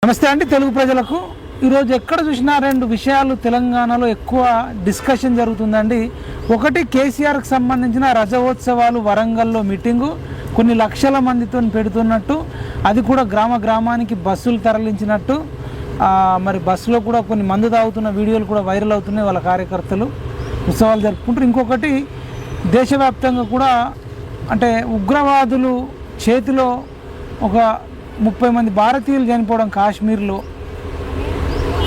నమస్తే అండి తెలుగు ప్రజలకు. ఈరోజు ఎక్కడ చూసినా రెండు విషయాలు తెలంగాణలో ఎక్కువ డిస్కషన్ జరుగుతుందండి. ఒకటి కేసీఆర్కి సంబంధించిన రజోత్సవాలు వరంగల్లో మీటింగు కొన్ని లక్షల మందితో పెడుతున్నట్టు, అది కూడా గ్రామ గ్రామానికి బస్సులు తరలించినట్టు. మరి బస్సులో కూడా కొన్ని మందు తాగుతున్న వీడియోలు కూడా వైరల్ అవుతున్నాయి. వాళ్ళ కార్యకర్తలు ఉత్సవాలు జరుపుకుంటారు. ఇంకొకటి దేశవ్యాప్తంగా కూడా అంటే ఉగ్రవాదులు చేతిలో ఒక 30 మంది భారతీయులు చనిపోవడం కాశ్మీర్లో,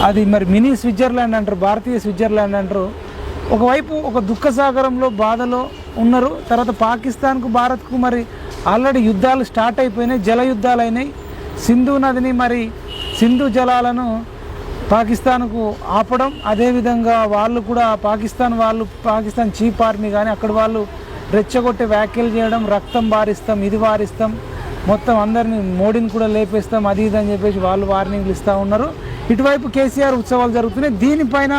అది మరి మినీ స్విట్జర్లాండ్ అంటారు, భారతీయ స్విట్జర్లాండ్ అంటారు. ఒకవైపు ఒక దుఃఖసాగరంలో బాధలో ఉన్నారు. తర్వాత పాకిస్తాన్కు భారత్కు మరి ఆల్రెడీ యుద్ధాలు స్టార్ట్ అయిపోయినాయి, జల యుద్ధాలు అయినాయి. సింధు నదిని మరి సింధు జలాలను పాకిస్తాన్కు ఆపడం, అదేవిధంగా వాళ్ళు కూడా పాకిస్తాన్ చీఫ్ ఆర్మీ కానీ అక్కడ వాళ్ళు రెచ్చగొట్టే వ్యాఖ్యలు చేయడం, రక్తం వారిస్తాం, ఇది వారిస్తాం, మొత్తం అందరినీ మోడీని కూడా లేపేస్తాం, అది ఇది అని చెప్పేసి వాళ్ళు వార్నింగ్లు ఇస్తూ ఉన్నారు. ఇటువైపు కేసీఆర్ ఉత్సవాలు జరుగుతున్నాయి. దీనిపైన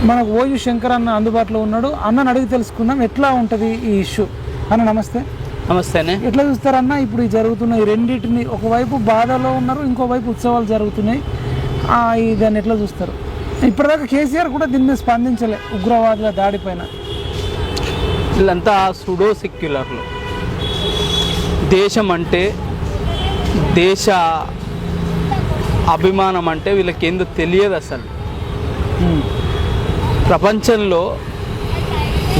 మనకు ఓయు శంకర్ అన్న అందుబాటులో ఉన్నాడు. అన్నని అడిగి తెలుసుకుందాం ఎట్లా ఉంటుంది ఈ ఇష్యూ. అన్న నమస్తే. నమస్తేనే. ఎట్లా చూస్తారన్న ఇప్పుడు ఈ జరుగుతున్న ఈ రెండింటిని? ఒకవైపు బాధలో ఉన్నారు, ఇంకోవైపు ఉత్సవాలు జరుగుతున్నాయి. దాన్ని ఎట్లా చూస్తారు? ఇప్పటిదాకా కేసీఆర్ కూడా దీని మీద స్పందించలే, ఉగ్రవాదుల దాడిపైన. వీళ్ళంతా సుడో సెక్యులర్లు. దేశం అంటే, దేశ అభిమానం అంటే వీళ్ళకి ఏందో తెలియదు అసలు. ప్రపంచంలో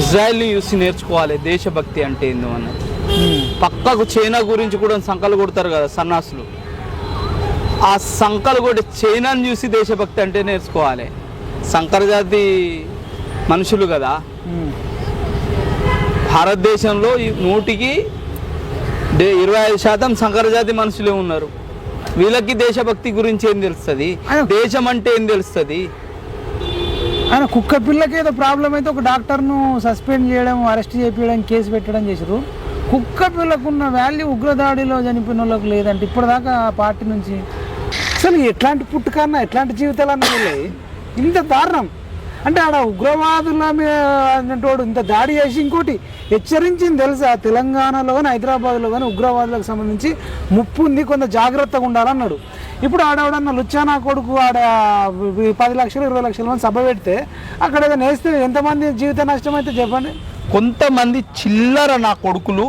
ఇజ్రాయెల్ని చూసి నేర్చుకోవాలి దేశభక్తి అంటే ఏందో అన్నది. పక్కకు చైనా గురించి కూడా సంకలు కొడతారు కదా సన్నాసులు, ఆ సంకలు కొట్టి చైనాని చూసి దేశభక్తి అంటే నేర్చుకోవాలి. సంకరజాతి మనుషులు కదా. భారతదేశంలో 100కి 25% సంకరజాతి మనుషులే ఉన్నారు. వీళ్ళకి దేశభక్తి గురించి ఏం తెలుస్తుంది? దేశం అంటే ఏం తెలుస్తుంది? ఆయన కుక్క పిల్లకి ఏదో ప్రాబ్లం అయితే ఒక డాక్టర్ను సస్పెండ్ చేయడం, అరెస్ట్ చేయడం, కేసు పెట్టడం చేశారు. కుక్క పిల్లకున్న వాల్యూ ఉగ్రదాడిలో చనిపోయిన వాళ్ళకి లేదంటే ఇప్పటిదాకా పార్టీ నుంచి అసలు ఎట్లాంటి పుట్టుకన్నా ఎట్లాంటి జీవితాలన్నా వెళ్ళాయి. ఇంత దారుణం అంటే ఆడ ఉగ్రవాదుల అన్నటోడు ఇంత దాడి చేసి ఇంకోటి హెచ్చరించింది తెలుసా? తెలంగాణలో కానీ హైదరాబాద్లో కానీ ఉగ్రవాదులకు సంబంధించి ముప్పు ఉంది, కొంత జాగ్రత్తగా ఉండాలన్నాడు. ఇప్పుడు ఆడవడన్న లుచ్చానా కొడుకు ఆడ 10 లక్షలు 20 లక్షల మంది సభ పెడితే అక్కడ ఏదైనా వేస్తే ఎంతమంది జీవిత నష్టం అయితే చెప్పండి. కొంతమంది చిల్లర నా కొడుకులు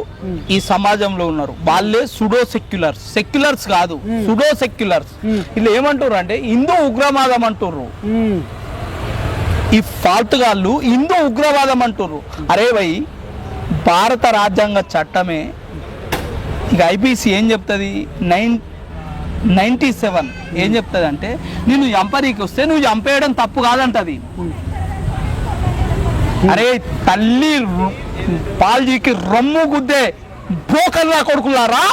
ఈ సమాజంలో ఉన్నారు. వాళ్ళే సుడో సెక్యులర్స్ కాదు, సుడో సెక్యులర్స్. వీళ్ళు ఏమంటారు అంటే హిందూ ఉగ్రవాదం అంటుర్రు. ఈ ఫాల్ట్ గాళ్ళు హిందూ ఉగ్రవాదం అంటుర్రు. అరే భయ్, భారత రాజ్యాంగ చట్టమే ఇక ఐపీసీ ఏం చెప్తుంది? 97 ఏం చెప్తుంది అంటే నేను చంపనీకి వస్తే నువ్వు చంపేయడం తప్పు కాదంటది. అరే తల్లి పాల్జీకి రొమ్ము గుద్దే బ్రోకర్లా కొడుకులారా,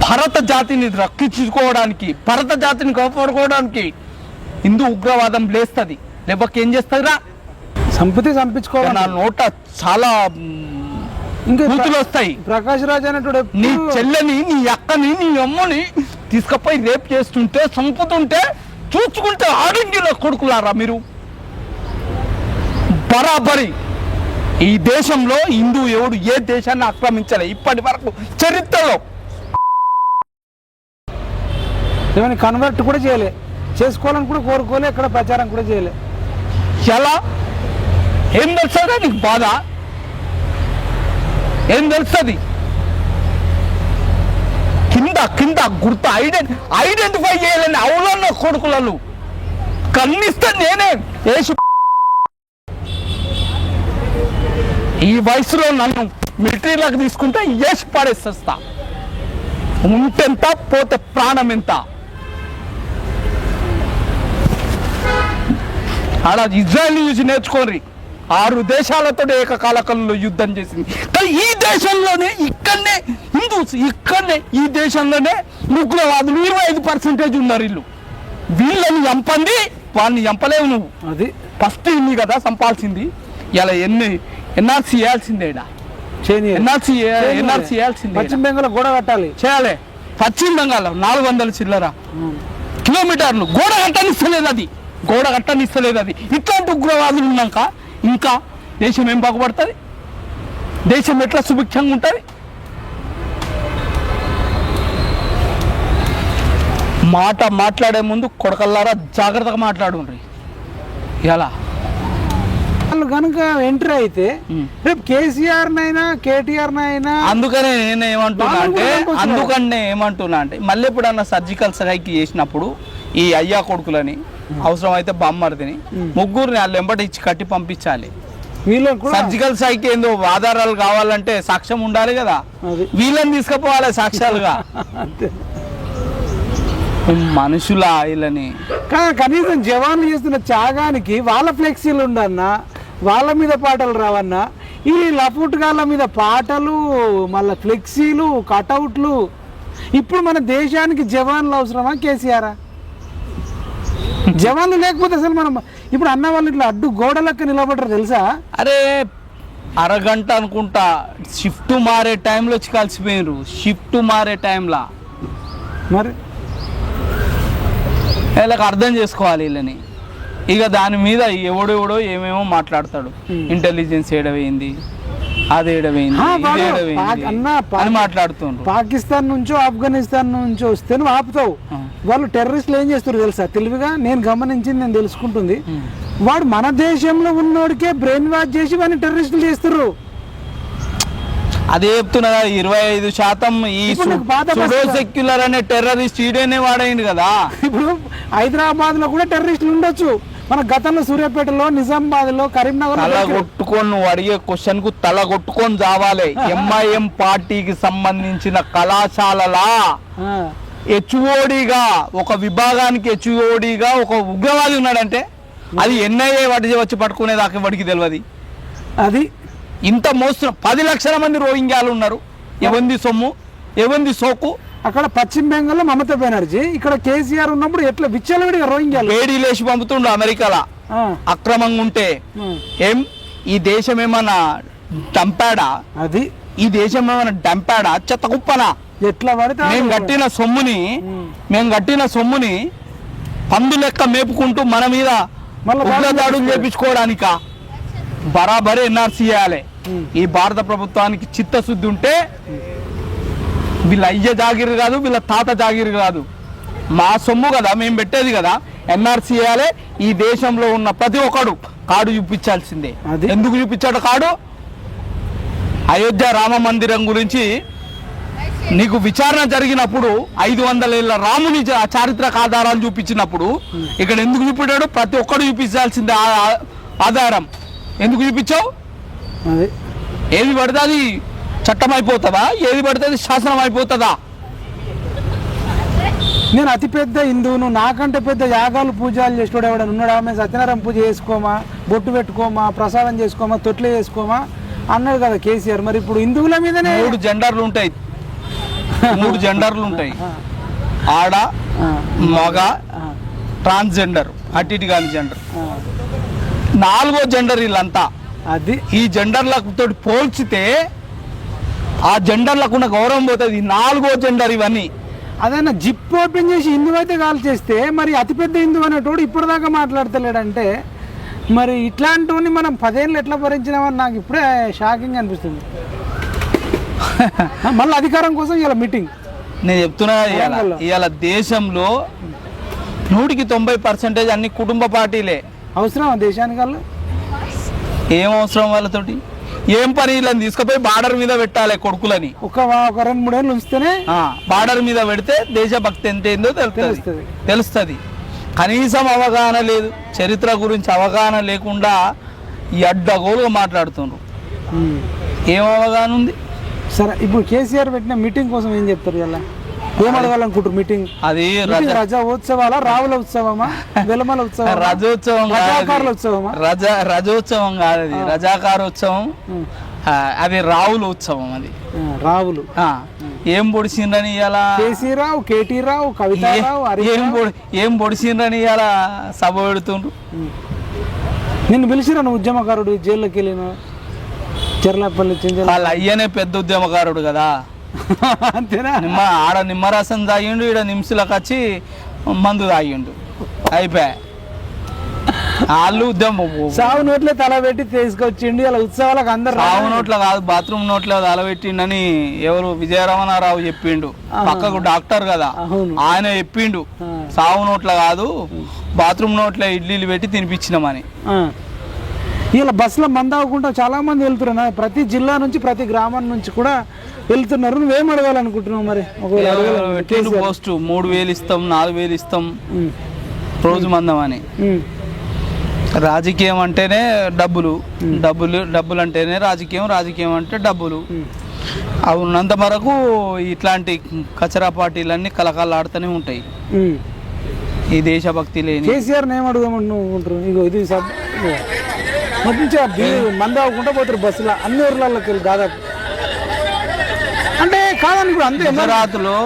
భరత జాతిని రక్షించుకోవడానికి, భరత జాతిని కాపాడుకోవడానికి హిందూ ఉగ్రవాదం లేస్తుంది. లేకపోతే ఏం చేస్తారా? చంపించుకోవాలి. నా నోట చాలా బూతులు వస్తాయి. ప్రకాష్ రాజ్ అనేటోడు నీ చెల్లెని, నీ అక్కని, నీ అమ్మని తీసుకుపోయి రేప్ చేస్తుంటే, చంపుతుంటే చూసుకుంటే ఆడంగిలో కొడుకులారా మీరు. బరాబరి ఈ దేశంలో హిందూ ఎవడు ఏ దేశాన్ని ఆక్రమించలే ఇప్పటి వరకు చరిత్రలో. ఏమైనా కన్వర్ట్ కూడా చేయలే, చేసుకోవాలని కూడా కోరుకోలే, ఎక్కడ ప్రచారం కూడా చేయలే. ఎలా? ఏం తెలుస్తుందా నీకు బాధ? ఏం తెలుస్తుంది? కింద గుర్తు ఐడెంటిఫై చేయాలని అవులన్న కొడుకులను కన్నిస్తే నేనే వేసి ఈ వయసులో నన్ను మిలిటరీలోకి తీసుకుంటే వేసి పడేస్తా. ఉంటెంత పోతే ప్రాణం ఎంత? ఆడ ఇజ్రాయెల్ చూసి నేర్చుకోరి. 6 దేశాలతో ఏకకాలకంలో యుద్ధం చేసింది. కానీ ఈ దేశంలోనే ఇక్కడనే ఈ దేశంలోనే ఉగ్రవాదులు 25% ఉన్నారు. వీళ్ళని చంపండి, వాళ్ళని చంపలేవు నువ్వు. అది ఫస్ట్ ఇన్ని కదా చంపాల్సింది. ఇలా ఎన్ఆర్సీ వేయాల్సిందే. ఎన్ఆర్సీ వేయాల్సిందే. పశ్చిమ బెంగాల్ గోడ కట్టాలి, చేయాలి. పశ్చిమ బెంగాల్ 400 చిల్లర కిలోమీటర్లు గోడ కట్టనిస్తలేదు అది. ఇట్లాంటి ఉగ్రవాదులు ఉన్నాక ఇంకా దేశం ఏం బాగుపడుతుంది? దేశం ఎట్లా సుభిక్షంగా ఉంటుంది? మాట్లాడే ముందు కొడకల్లారా జాగ్రత్తగా మాట్లాడుండ్రి ఎలా వాళ్ళు కనుక ఎంట్రీ అయితే రేపు కేసీఆర్ నైనా కేటీఆర్ నైనా. అందుకనే నేను ఏమంటున్నా అంటే మళ్ళీ ఎప్పుడన్నా సర్జికల్ స్ట్రైక్ చేసినప్పుడు ఈ అయ్యా కొడుకులని అవసరం అయితే బామ్మర్దిని ముగ్గురిని వాళ్ళు వెంబడి ఇచ్చి కట్టి పంపించాలి. సర్జికల్ స్ట్రైక్ ఏందో ఆధారాలు కావాలంటే సాక్ష్యం ఉండాలి కదా, వీళ్ళని తీసుకుపోవాలి సాక్ష్యాలుగా. మనుషుల వీళ్ళని కనీసం జవాన్లు చేస్తున్న త్యాగానికి వాళ్ళ ఫ్లెక్సీలు ఉండన్నా, వాళ్ళ మీద పాటలు రావన్నా, ఈ లఫుట్గాళ్ళ మీద పాటలు, మళ్ళీ ఫ్లెక్సీలు, కటౌట్లు. ఇప్పుడు మన దేశానికి జవాన్లు అవసరమా కేసీఆర్? జవాన్లు లేకపోతే అసలు మనం ఇప్పుడు అన్న వాళ్ళు ఇట్లా అడ్డు గోడలక్క నిలబడరు తెలుసా? అరే అరగంట అనుకుంటా షిఫ్ట్ మారే టైంలో వచ్చి కలిసిపోయినారు. షిఫ్ట్ మారే టైంలో మరి వీళ్ళకి అర్థం చేసుకోవాలి వీళ్ళని. ఇక దాని మీద ఎవడెవడో ఏమేమో మాట్లాడతాడు. ఇంటెలిజెన్స్ ఏడవైంది, అది ఏడవైంది, అని మాట్లాడుతుండ్రు. పాకిస్తాన్ నుంచో ఆఫ్ఘనిస్తాన్ నుంచో వస్తే నువ్వు ఆపుతావు. వాళ్ళు టెర్రరిస్టులు ఏం చేస్తారు తెలుసా? తెలివిగా నేను గమనించింది, నేను తెలుసుకుంటుంది, వాడు మన దేశంలో ఉన్నోడికే బ్రెయిన్ వాష్ చేసి వాడిని టెర్రరిస్టులు చేస్తారు. అదే చెప్తున్నా 25% ఈ సుడో సెక్యులర్ అనే టెర్రరిస్ట్ ఈడేనే వాడైంది కదా. ఇప్పుడు హైదరాబాద్ లో కూడా టెర్రరిస్టులు ఉండొచ్చు. మన గతంలో సూర్యాపేటలో, నిజామాబాద్ లో, కరీంనగర్ తల కొట్టుకొని నువ్వు అడిగే క్వశ్చన్ కు తల కొట్టుకొని చావాలి. ఎంఐఎం పార్టీకి సంబంధించిన కళాశాలలా హెచ్ఓడిగా, ఒక విభాగానికి హెచ్ఓడిగా ఒక ఉగ్రవాది ఉన్నాడంటే అది ఎన్ఐఏ వాటి వచ్చి పట్టుకునేదాకా వాడికి తెలియదు. అది ఇంత మోస్తున్న 10 లక్షల మంది రోహింగ్యాలు ఉన్నారు. ఎవంది సొమ్ము, ఎవంది సోకు. అక్కడ పశ్చిమ బెంగాల్లో మమతా బెనర్జీ, ఇక్కడ కేసీఆర్ ఉన్నప్పుడు ఎట్లా విచ్చలవిడిగా రోహింగ్యాలు వేడి లేచి పంపుతుండు అమెరికాలో అక్రమంగా ఉంటే. ఏం ఈ దేశం ఏమన్నా డంపాడా? అది ఈ దేశం ఏమన్నా డంపాడా? చెత్త కుప్పనా? ఎట్లా పడితే మేము కట్టిన సొమ్ముని పందు లెక్క మేపుకుంటూ మన మీద దాడులు చేపించుకోవడానికా? బరాబరే ఎన్ఆర్సీ చేయాలి. ఈ భారత ప్రభుత్వానికి చిత్తశుద్ధి ఉంటే వీళ్ళ అయ్య జాగిరి కాదు, వీళ్ళ తాత జాగిరి కాదు, మా సొమ్ము కదా, మేము పెట్టేది కదా. ఎన్ఆర్సీ చేయాలి. ఈ దేశంలో ఉన్న ప్రతి ఒక్కడు కార్డు చూపించాల్సిందే. ఎందుకు చూపించాడు కార్డు? అయోధ్య రామ మందిరం గురించి నీకు విచారణ జరిగినప్పుడు 500 ఏళ్ళ రాముని చారిత్రక ఆధారాలు చూపించినప్పుడు ఇక్కడ ఎందుకు చూపించాడు? ప్రతి ఒక్కడు చూపించాల్సిందే ఆధారం. ఎందుకు చూపించావు? ఏది పడితే అది చట్టం అయిపోతుందా? ఏది పడితే అది శాసనం అయిపోతుందా? నేను అతిపెద్ద హిందువును, నాకంటే పెద్ద యాగాలు పూజలు చేసేవాడు ఎవడని ఉన్నాడా? మేము సత్యనారాయణ పూజ చేసుకోమా, బొట్టు పెట్టుకోమా, ప్రసాదం చేసుకోమా, తొట్లు చేసుకోమా అన్నాడు కదా కేసీఆర్. మరి ఇప్పుడు హిందువుల మీదనే 3 జెండర్లు ఉంటాయి. 3 జెండర్లు ఉంటాయి. ఆడ, మగ, ట్రాన్స్జెండర్, అటు ఇటు కాని జెండర్. 4వ జెండర్ వీళ్ళంతా. అది ఈ జెండర్లకు తోటి పోల్చితే ఆ జెండర్లకు ఉన్న గౌరవం పోతుంది. 4వ జెండర్ ఇవన్నీ. అదైనా జిప్ ఓపెన్ చేసి హిందువు అయితే కాల్ చేస్తే మరి అతిపెద్ద హిందువు అనేటోడు ఇప్పటిదాకా మాట్లాడతలేడంటే మరి ఇట్లాంటివన్నీ మనం 10 ఏళ్ళు ఎట్లా భరించినామని నాకు ఇప్పుడే షాకింగ్ అనిపిస్తుంది. మళ్ళీ అధికారం కోసం ఇలా మీటింగ్. నేను చెప్తున్నా ఇవాళ దేశంలో 100% అన్ని కుటుంబ పార్టీలే. అవసరం దేశానికి వాళ్ళు ఏం అవసరం? వాళ్ళతోటి ఏం పని? వీళ్ళని తీసుకుపోయి బార్డర్ మీద పెట్టాలి కొడుకులని. ఒక 2-3 ఏళ్ళు ఉంచితేనే బార్డర్ మీద పెడితే దేశభక్తి ఎంత ఏందో తెలుస్తుంది. కనీసం అవగాహన లేదు, చరిత్ర గురించి అవగాహన లేకుండా ఈ అడ్డగోలుగా మాట్లాడుతున్నారు. ఏం అవగాహన ఉంది? సరే, ఇప్పుడు కేసీఆర్ పెట్టిన మీటింగ్ కోసం ఏం చెప్తారు? ఇలా ఏం అడగాలనుకుంటారు? మీటింగ్ అది రజా ఉత్సవాలా, రావుల ఉత్సవమా, వెలమల ఉత్సవం, రజోత్సవం, రజాకారుల ఉత్సవమా? రజోత్సవం కాదు, అది రజాకారోత్సవం. అది రావుల ఉత్సవం. అది రావులు. ఏం పొడిచిండ్రని ఇవాళ కేసీరావు, కేటీ రావు, కవితారావు ఏం పొడిచిండ్రని ఇవాళ సభ పెడుతుండ్రు. నిన్ను పిలిచిరా? నువ్వు ఉద్యమకారుడు, జైల్లోకి వెళ్ళిన చెర్లపల్లి వాళ్ళ అయ్యనే పెద్ద ఉద్యమకారుడు కదా. అంతేనా? ఆడ నిమ్మరసం తాగిండు, ఈడ నిమ్సులకు వచ్చి మందు తాగిండు, అయిపోయా. వాళ్ళు సాగు నోట్లే తల పెట్టి తీసుకొచ్చిండి అలా ఉత్సవాలకు అందరు సాగు నోట్లో కాదు బాత్రూమ్ నోట్లో తలబెట్టిండని ఎవరు విజయరమణారావు చెప్పిండు, పక్కకు డాక్టర్ కదా ఆయన చెప్పిండు, సాగు నోట్ల కాదు బాత్రూమ్ నోట్లో ఇడ్లీలు పెట్టి తినిపించినామని. ఇలా బస్సులో మంద అవ్వకుండా చాలా మంది వెళ్తున్నారు, ప్రతి జిల్లా నుంచి ప్రతి గ్రామం నుంచి కూడా వెళ్తున్నారు. నువ్వేం అడగాలనుకుంటున్నావు మరి? పోస్ట్ 3000 ఇస్తాం 4000 ఇస్తాం రోజు మందం అని. రాజకీయం అంటేనే డబ్బులు, డబ్బులు అంటేనే రాజకీయం, రాజకీయం అంటే డబ్బులు. అవి ఉన్నంత వరకు ఇట్లాంటి కచరా పార్టీలన్నీ కలకాలాడుతూనే ఉంటాయి. ఈ దేశభక్తి లేని కేసీఆర్ ఏం అడుగుదామంటున్నావు? ఇగో ఇది మంద అవ్వకుండా పోతారు బస్సులో అన్ని ఊర్లలోకి వెళ్ళి దాదాపు. అంటే కాదని ఇప్పుడు అంతే. గుజరాత్లో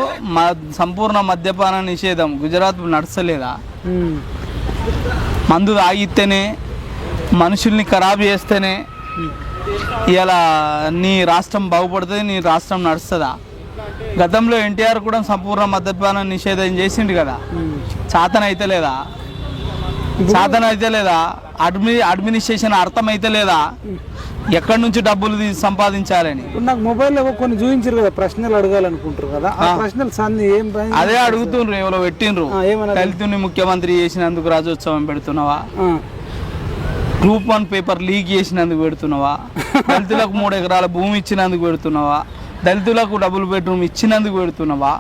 సంపూర్ణ మద్యపాన నిషేధం గుజరాత్ నడచలేదా? మందు తాగితేనే మనుషుల్ని ఖరాబ్ చేస్తేనే ఇలా నీ రాష్ట్రం బాగుపడుతుంది, నీ రాష్ట్రం నడుస్తుందా? గతంలో ఎన్టీఆర్ కూడా సంపూర్ణ మద్యపాన నిషేధం చేసిండు కదా, చాతన అయితే లేదా? సాధన అయితే లేదా? అడ్మినిస్ట్రేషన్ అర్థం అయితే లేదా? ఎక్కడి నుంచి డబ్బులు సంపాదించాలని. నాకు మొబైల్లో కొన్ని చూపించారు కదా, ప్రశ్నలు అడగాలనుకుంటారు కదా, ఆ ప్రశ్నలు అదే అడుగుతుండ్రు, ఎవరో పెట్టిండ్రు. దళితుని ముఖ్యమంత్రి చేసినందుకు రాజోత్సవం పెడుతున్నావా? గ్రూప్ 1 పేపర్ లీక్ చేసినందుకు పెడుతున్నావా? దళితులకు 3 ఎకరాల భూమి ఇచ్చినందుకు పెడుతున్నావా? దళితులకు డబుల్ బెడ్రూమ్ ఇచ్చినందుకు పెడుతున్నావా?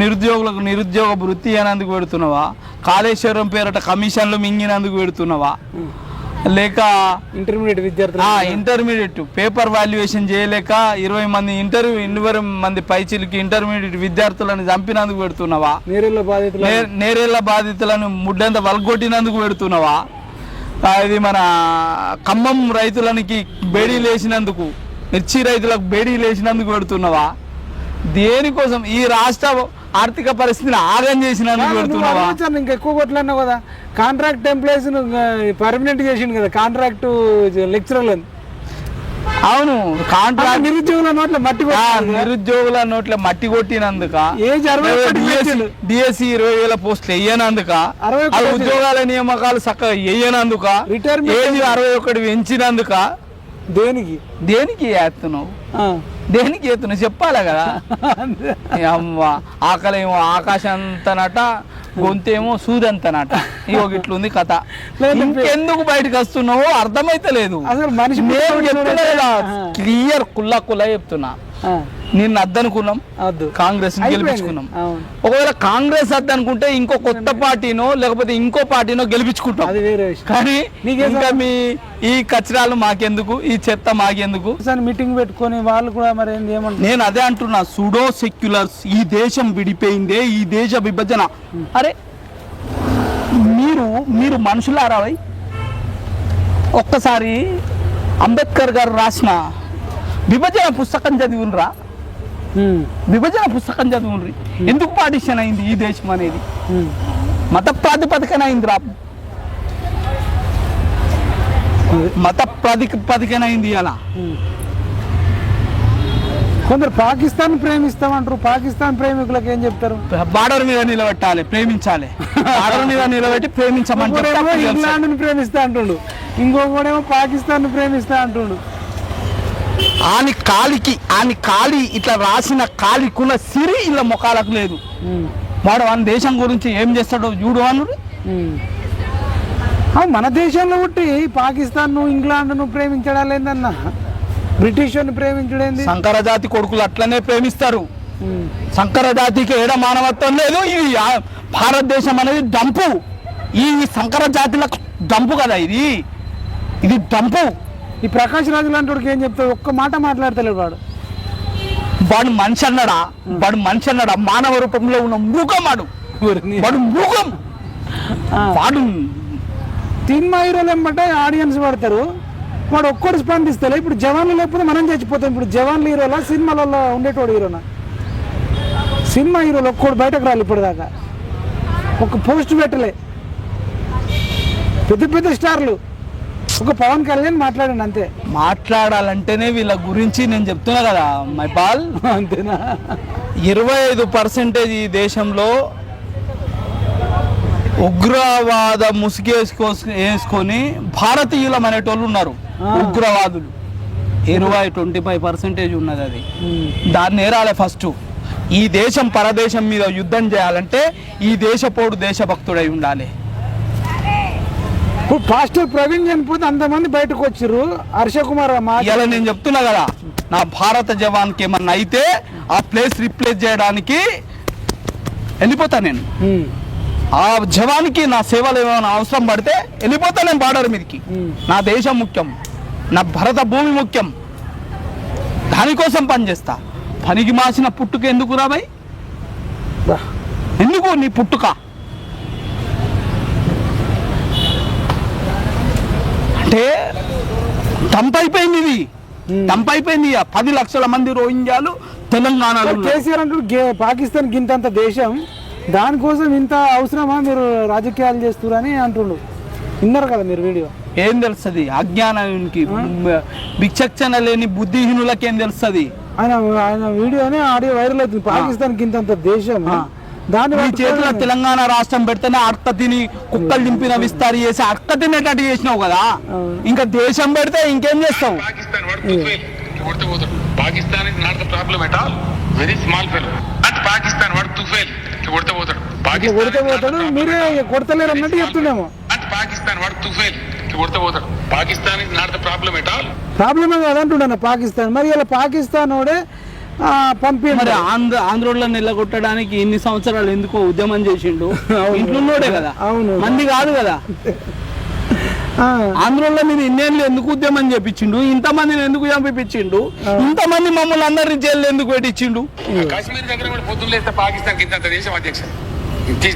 నిరుద్యోగులకు నిరుద్యోగ వృత్తి అనేందుకు పెడుతున్నావా? కాళేశ్వరం పేరట కమిషన్లు మింగినందుకు పెడుతున్నావా? లేక ఇంటర్మీడియట్ పేపర్ వాల్యుయేషన్ చేయలేక 20 మంది పైచిలకి ఇంటర్మీడియట్ విద్యార్థులను చంపినందుకు పెడుతున్నావా? నేరేళ్ల బాధితులను ముడ్డంత వలగొట్టినందుకు పెడుతున్నావా? ఇది మన ఖమ్మం రైతులకి బేడీలు వేసినందుకు, మిర్చి రైతులకు బేడీలు వేసినందుకు పెడుతున్నావా? దేనికోసం? ఈ రాష్ట్ర ఆర్థిక పరిస్థితిని ఆగం చేసినందుకు పెడుతున్నావా? ఇంకా ఎక్కువ కొట్లాడినావు కదా, కాంట్రాక్ట్ ఎంప్లాయీస్ పర్మనెంట్ చేసిండు కదా, కాంట్రాక్ట్ లెక్చరర్లను. అవును, కాంట్రాక్ట్ నిరుద్యోగుల నోట్ల మట్టి కొట్టినందుక, డిఎస్సి 20,000 పోస్టులు వేయనందుక, ఉద్యోగాల నియామకాలు చక్కగా వేయనందుక, ఏజ్ 61 పెంచినందుక. దేనికి వేస్తున్నావు? దేనికి ఎత్తున్నావు చెప్పాలా కదా. అమ్మ ఆకలేమో ఆకాశంతనట, గొంతేమో సూదంతనట. ఇగో ఇట్లుంది కథ. ఇంకెందుకు బయటకు వస్తున్నావో అర్థమైతే లేదు. అసలు మనిషి క్లియర్ కుల్లా చెప్తున్నా. నిన్ను అద్దనుకున్నాం, కాంగ్రెస్ గెలిపించుకున్నాం. ఒకవేళ కాంగ్రెస్ అద్దనుకుంటే ఇంకో కొత్త పార్టీనో లేకపోతే ఇంకో పార్టీనో గెలిపించుకుంటాం. కానీ ఇంకా మీ ఈ కచరాలు మాకెందుకు, ఈ చెత్త మాకెందుకు? మీటింగ్ పెట్టుకొని వాళ్ళు కూడా మరి ఏమంటారు? నేను అదే అంటున్నా, సుడో సెక్యులర్స్. ఈ దేశం విడిపోయిందే, ఈ దేశ విభజన. అరే మీరు మనుషులారా? ఒక్కసారి అంబేద్కర్ గారు రాసిన విభజన పుస్తకం చదివినరా? విభజన పుస్తకం చదివినరి. ఎందుకు పార్టిషన్ అయింది ఈ దేశం అనేది? మత ప్రాతిపదికన అయింది రా, మత ప్రాతిపదికన అయింది. అలా కొందరు పాకిస్తాన్ ప్రేమిస్తామంటారు. పాకిస్తాన్ ప్రేమికులకు ఏం చెప్తారు? బార్డర్ మీద నిలబెట్టాలి, ప్రేమించాలి. బార్డర్ మీద నిలబెట్టి ప్రేమించమంటే ఇంగ్లాండ్ ప్రేమిస్తా అంటుండు, ఇంకొకడేమో పాకిస్తాన్ ప్రేమిస్తా అంటుండు. ఆని కాలి ఇట్లా రాసిన కాలికున్న సిరి ఇలా ముఖాలకు లేదు. వాడు మన దేశం గురించి ఏం చేస్తాడో చూడు అను. మన దేశంలో పుట్టి పాకిస్తాన్ ఇంగ్లాండ్ను ప్రేమించడా లేదన్నా, బ్రిటిష్ వాడిని ప్రేమించడేంది? సంకరజాతి కొడుకులు అట్లనే ప్రేమిస్తారు. సంకరజాతికి ఏడ మానవత్వం లేదు. ఇది భారతదేశం అనేది డంపు. ఈ సంకర జాతులకు డంపు కదా ఇది డంపు. ఈ ప్రకాష్ రాజు లాంటి వాడికి ఏం చెప్తాడు? ఒక్క మాట మాట్లాడతలేడు వాడు. వాడు మనిషి అన్నాడా? మానవ రూపంలో ఉన్న మృగం వాడు మృగం. వాడు సినిమా హీరోలు ఏమంటే ఆడియన్స్ పడతారు, వాడు ఒక్కడు స్పందిస్తలే. ఇప్పుడు జవాన్లు లేకపోతే మనం చచ్చిపోతాం. ఇప్పుడు జవాన్లు హీరోలా, సినిమాలలో ఉండేటోడు హీరోనా? సినిమా హీరోలు ఒక్కడు బయటకు రాలి ఇప్పటిదాకా, ఒక పోస్ట్ పెట్టలే. పెద్ద స్టార్లు, ఒక పవన్ కళ్యాణ్ మాట్లాడండి అంతే. మాట్లాడాలంటేనే వీళ్ళ గురించి నేను చెప్తున్నా కదా మైపాల్. అంతేనా? 25% ఈ దేశంలో ఉగ్రవాద వేసుకొని భారతీయులం అనేటోళ్ళు ఉన్నారు. ఉగ్రవాదులు 25% ఉన్నది. అది దాన్ని ఏరాలి. ఫస్ట్ ఈ దేశం పరదేశం మీద యుద్ధం చేయాలంటే ఈ దేశపోడు దేశభక్తుడై ఉండాలి. ఇప్పుడు పాస్టర్ ప్రవీణ్ చనిపోతే అంతమంది బయటకు వచ్చారు. హర్షకుమార్ ఇలా నేను చెప్తున్నా కదా, నా భారత జవాన్కి ఏమన్నా అయితే ఆ ప్లేస్ రిప్లేస్ చేయడానికి వెళ్ళిపోతా నేను. ఆ జవాన్కి నా సేవలు ఏమైనా అవసరం పడితే వెళ్ళిపోతా నేను బార్డర్ మీదకి. నా దేశం ముఖ్యం, నా భరత భూమి ముఖ్యం, దానికోసం పనిచేస్తా. పనికి మాసిన పుట్టుక ఎందుకు రాబాయ్? ఎందుకు నీ పుట్టుక? అంటే తంపైపోయింది, ఇది తంపైపోయింది. 10 లక్షల మంది రోహింగ్యాలు తెలంగాణలో. కేసీఆర్ అంటూ పాకిస్తాన్ గింతంత దేశం, దానికోసం ఇంత అవసరమా మీరు రాజకీయాలు చేస్తున్నారని అంటుండు. విన్నారు కదా మీరు వీడియో. ఏం తెలుస్తుంది అజ్ఞానానికి, విచక్షణ లేని బుద్ధిహీనులకి ఏం తెలుస్తుంది? ఆయన వీడియోనే ఆడియో వైరల్ అవుతుంది. పాకిస్తాన్ గింతంత దేశం, దాని చేతిలో తెలంగాణ రాష్ట్రం పెడితేనే అక్క తిని కుక్కలు దింపిన విస్తారి చేసి అక్క తినేటట్టు చేసినావు కదా. ఇంకా దేశం పెడితే ఇంకేం చేస్తావు? Pakistan is not the problem at all. Very small fellow. Not Pakistan, what to fail? కొడితే పోతాడు. మీరే కొడతలేరు అన్నట్టు చెప్తున్నాము. Pakistan, what to fail? కొడితే పోతాడు. Pakistan is not the problem at all. ప్రాబ్లమే కాదంటున్నాను పాకిస్తాన్. మరి ఇలా పాకిస్తాన్ వాడే పంపి మరి ఆంధ్రోళ్ళ నిలగొట్టడానికి ఇన్ని సంవత్సరాలు ఎందుకో ఉద్యమం చేసిండు. ఇంట్లోనే కదా, అవును, మంది కాదు కదా. ఆంధ్రోళ్ళ మీద ఇన్నేళ్ళు ఎందుకు ఉద్యమం చేపించిండు? ఇంతమందిని ఎందుకు చంపించిండు? ఇంతమంది మమ్మల్ని అందరినీ జైలు ఎందుకు పెట్టించిండు? కాశ్మీర్ దగ్గర కూడా పొద్దున్న లేస్తే పాకిస్తాన్ కింద దేశం అధ్యక్ష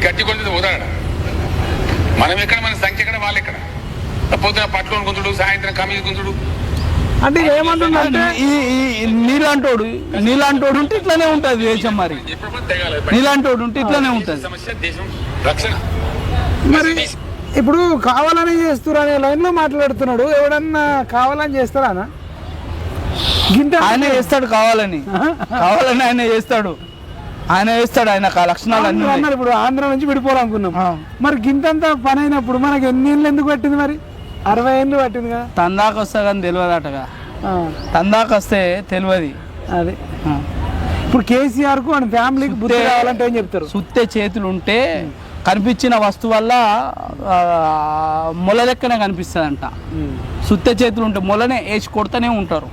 గట్టి కొడుతుంది ఉదాహరణ. మనం ఎక్కడ, మన సంఖ్య ఎక్కడ, వాళ్ళు ఎక్కడ? పొద్దున పట్టుకొని గుంతుడు, సాయంత్రం కమీజ్ గుంతుడు. అంటే ఏమంటుండే నీలాంటోడు ఉంటే ఇట్లానే ఉంటది దేశం. మరి నీలాంటోడు ఉంటే ఇట్లానే ఉంటది సమస్య, దేశం రక్షణ. మరి ఇప్పుడు కావాలని చేస్తున్నారు అనే లైన్ లో మాట్లాడుతున్నాడు. ఎవడన్నా కావాలని చేస్తారా? ఆయన చేస్తాడు, కావాలని ఆయన చేస్తాడు. ఆయన లక్షణాలు అన్నారు. ఇప్పుడు ఆంధ్ర నుంచి విడిపోవాలనుకున్నాం. మరి గింతంత పని అయినప్పుడు మనకి ఎన్ని ఏళ్ళు ఎందుకు పట్టింది? మరి 60 ఏళ్ళు పట్టింది కదా. తందాక వస్తా కానీ తెలియదటగా. తందాక వస్తే తెలియదు. అది ఇప్పుడు కేసీఆర్ కు మన ఫ్యామిలీకి బుద్ధి రావాలంటే ఏం చెప్తారు? సుత్తే చేతులు ఉంటే కనిపించిన వస్తువు వల్ల మొల లెక్కనే కనిపిస్తుందంట. సుత్తే చేతులు ఉంటే మొలనే వేసి కొడుతూనే ఉంటారు.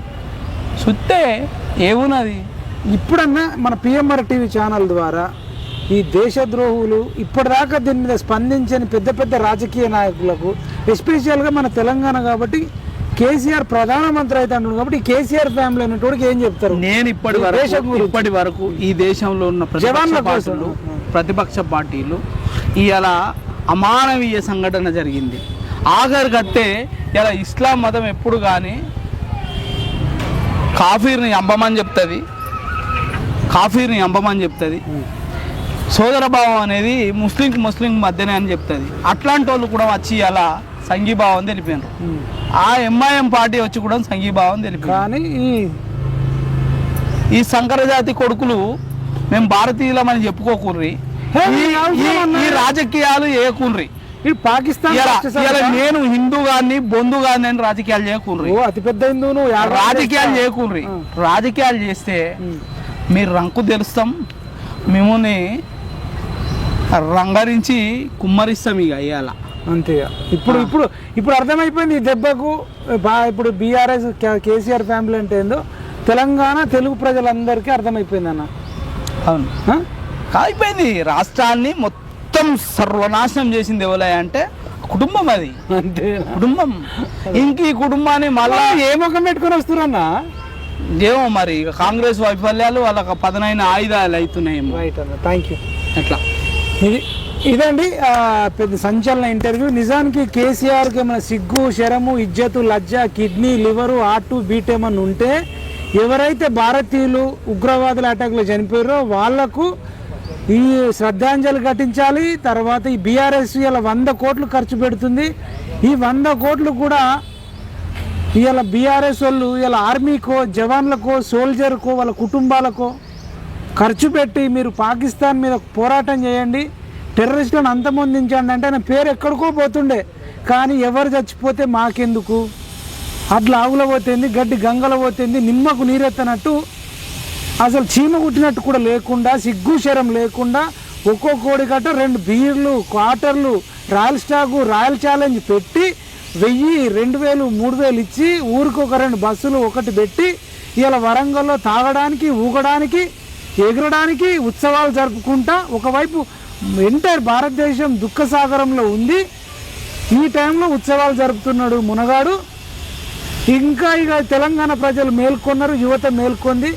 సుత్తే ఏమున్నది? ఇప్పుడన్నా మన పిఎంఆర్ టీవీ ఛానల్ ద్వారా ఈ దేశద్రోహులు ఇప్పటిదాకా దీని మీద స్పందించని పెద్ద పెద్ద రాజకీయ నాయకులకు, ఎస్పెషల్గా మన తెలంగాణ కాబట్టి కేసీఆర్ ప్రధానమంత్రి అయితే అంటున్నాడు కాబట్టి కేసీఆర్ ఫ్యామిలీ అనేటోడికి ఏం చెప్తారు? నేను ఇప్పటి వరకు ఈ దేశంలో ఉన్న ప్రతిపక్ష పార్టీలు ఇలా అమానవీయ సంఘటన జరిగింది. ఆఖరి కట్టే ఇలా ఇస్లాం మతం ఎప్పుడు కానీ కాఫీర్ని చంపమని చెప్తుంది. సోదర భావం అనేది ముస్లిం మధ్యనే అని చెప్తుంది. అట్లాంటి వాళ్ళు కూడా వచ్చి అలా సంఘీభావం తెలిపారు. ఆ ఎంఐఎం పార్టీ వచ్చి కూడా సంఘీభావం తెలిపారు. కానీ ఈ సంకరజాతి కొడుకులు మేము భారతీయులమని చెప్పుకోకూర్రి, ఈ రాజకీయాలు చేయకూర్రి. పాకిస్తాన్ నేను హిందూ గాని బొందు గాని అని రాజకీయాలు చేయకూర్రి. అతిపెద్ద హిందువును రాజకీయాలు చేయకూర్రి. రాజకీయాలు చేస్తే మీరు రంకు తెలుస్తాం, మిమ్మల్ని రంగరించి కుమ్మరిస్తాం. ఇక అయ్యాల అంతేగా. ఇప్పుడు అర్థమైపోయింది ఈ దెబ్బకు. ఇప్పుడు బీఆర్ఎస్ కేసీఆర్ ఫ్యామిలీ అంటే ఏందో తెలంగాణ తెలుగు ప్రజలందరికీ అర్థమైపోయింది అన్న. అవును, అయిపోయింది. రాష్ట్రాన్ని మొత్తం సర్వనాశనం చేసింది ఎవరై అంటే కుటుంబం. అది అంతే, కుటుంబం. ఇంక ఈ కుటుంబాన్ని మళ్ళా ఏ ముఖం పెట్టుకొని వస్తున్నారన్నా ఏమో మరి. కాంగ్రెస్ వైఫల్యాలు వాళ్ళకి పదనైన ఆయుధాలు అవుతున్నాయి. రైట్ అన్న, థ్యాంక్ యూ. ఎట్లా ఇదండి పెద్ద సంచలన ఇంటర్వ్యూ. నిజానికి కేసీఆర్కి ఏమైనా సిగ్గు, శరము, ఇజ్జతు, లజ్జ, కిడ్నీ, లివరు, హార్ట్ బీట్ ఏమన్నా ఉంటే ఎవరైతే భారతీయులు ఉగ్రవాదుల అటాక్లో చనిపోయారో వాళ్లకు ఈ శ్రద్ధాంజలి ఘటించాలి. తర్వాత ఈ బీఆర్ఎస్ ఇలా 100 కోట్లు ఖర్చు పెడుతుంది. ఈ 100 కోట్లు కూడా ఇవాళ బీఆర్ఎస్ వాళ్ళు ఇలా ఆర్మీకో, జవాన్లకో, సోల్జర్కో, వాళ్ళ కుటుంబాలకో ఖర్చు పెట్టి మీరు పాకిస్తాన్ మీద పోరాటం చేయండి. టెర్రరిస్టులను అంతమొందించండి అంటే ఆయన పేరు ఎక్కడికో పోతుండే. కానీ ఎవరు చచ్చిపోతే మాకెందుకు, అట్లా ఆవుల పోతుంది, గడ్డి గంగల పోతుంది, నిమ్మకు నీరెత్తనట్టు అసలు చీమ కుట్టినట్టు కూడా లేకుండా, సిగ్గు శరం లేకుండా ఒక్కో కోడి గట్ట 2 బీర్లు, క్వార్టర్లు, రాయల్ స్టాకు, రాయల్ ఛాలెంజ్ పెట్టి 1000, 2000, 3000 ఇచ్చి ఊరికి ఒక 2 బస్సులు ఒకటి పెట్టి ఇలా వరంగల్లో తాగడానికి, ఊగడానికి, ఎగరడానికి ఉత్సవాలు జరుపుకుంటా ఒకవైపు ఎంటైర్ భారతదేశం దుఃఖసాగరంలో ఉంది. ఈ టైంలో ఉత్సవాలు జరుపుతున్నాడు మునగాడు. ఇంకా ఇక తెలంగాణ ప్రజలు మేల్కొన్నారు, యువత మేల్కొంది.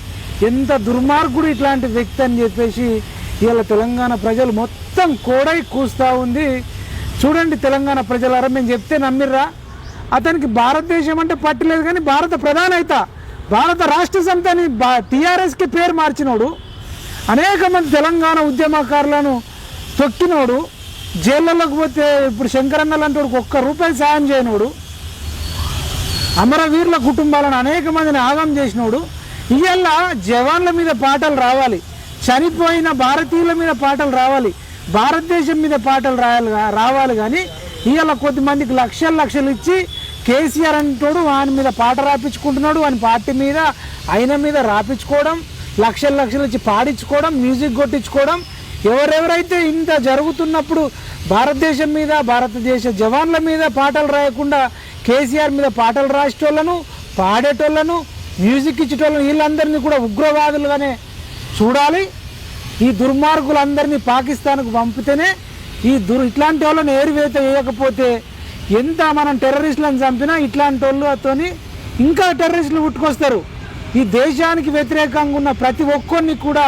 ఎంత దుర్మార్గుడు ఇట్లాంటి వ్యక్తి అని చెప్పేసి ఇలా తెలంగాణ ప్రజలు మొత్తం కోడై కూస్తూ ఉంది. చూడండి తెలంగాణ ప్రజలారా, మేము చెప్తే నమ్మిర్రా? అతనికి భారతదేశం అంటే పట్టలేదు, కానీ భారత ప్రధానైత, భారత రాష్ట్ర సమితిని టీఆర్ఎస్కి పేరు మార్చినోడు, అనేక మంది తెలంగాణ ఉద్యమకారులను తొక్కినోడు, జైళ్ళలోకి పోతే ఇప్పుడు శంకరన్న లాంటి వాడికి ₹1 సాయం చేయనోడు, అమరవీరుల కుటుంబాలను అనేక మందిని ఆగం చేసినోడు. ఇవాళ జవాన్ల మీద పాటలు రావాలి, చనిపోయిన భారతీయుల మీద పాటలు రావాలి, భారతదేశం మీద పాటలు రావాలి. కానీ ఇవాళ కొద్దిమందికి లక్షలు ఇచ్చి కేసీఆర్ అంటోడు వాని మీద పాట రాపించుకుంటున్నాడు, వాని పార్టీ మీద ఆయన మీద రాపించుకోవడం, లక్షలు ఇచ్చి పాడించుకోవడం, మ్యూజిక్ కొట్టించుకోవడం. ఎవరెవరైతే ఇంత జరుగుతున్నప్పుడు భారతదేశం మీద, భారతదేశ జవాన్ల మీద పాటలు రాయకుండా కేసీఆర్ మీద పాటలు రాసేటోళ్ళను, పాడేటోళ్ళను, మ్యూజిక్ ఇచ్చేటోళ్ళను, వీళ్ళందరినీ కూడా ఉగ్రవాదులుగానే చూడాలి. ఈ దుర్మార్గులందరినీ పాకిస్తాన్కు పంపితేనే ఇట్లాంటి వాళ్ళని ఏరివేత వేయకపోతే ఎంత మనం టెర్రరిస్టులను చంపినా ఇట్లాంటి వాళ్ళతోని ఇంకా టెర్రరిస్టులు పుట్టుకొస్తారు. ఈ దేశానికి వ్యతిరేకంగా ఉన్న ప్రతి ఒక్కరిని కూడా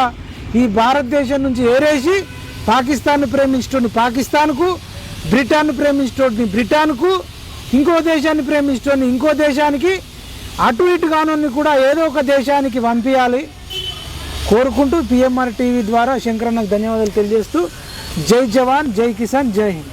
ఈ భారతదేశం నుంచి ఏరేసి పాకిస్తాన్ను ప్రేమించటోని పాకిస్తాన్కు, బ్రిటన్ను ప్రేమించటోని బ్రిటన్కు, ఇంకో దేశాన్ని ప్రేమించటోని ఇంకో దేశానికి, అటు ఇటు కానోని కూడా ఏదో ఒక దేశానికి పంపించాలి కోరుకుంటూ PMR TV ద్వారా శంకరన్నకు ధన్యవాదాలు తెలియజేస్తూ జై జవాన్, జై కిసాన్, జై హింద్.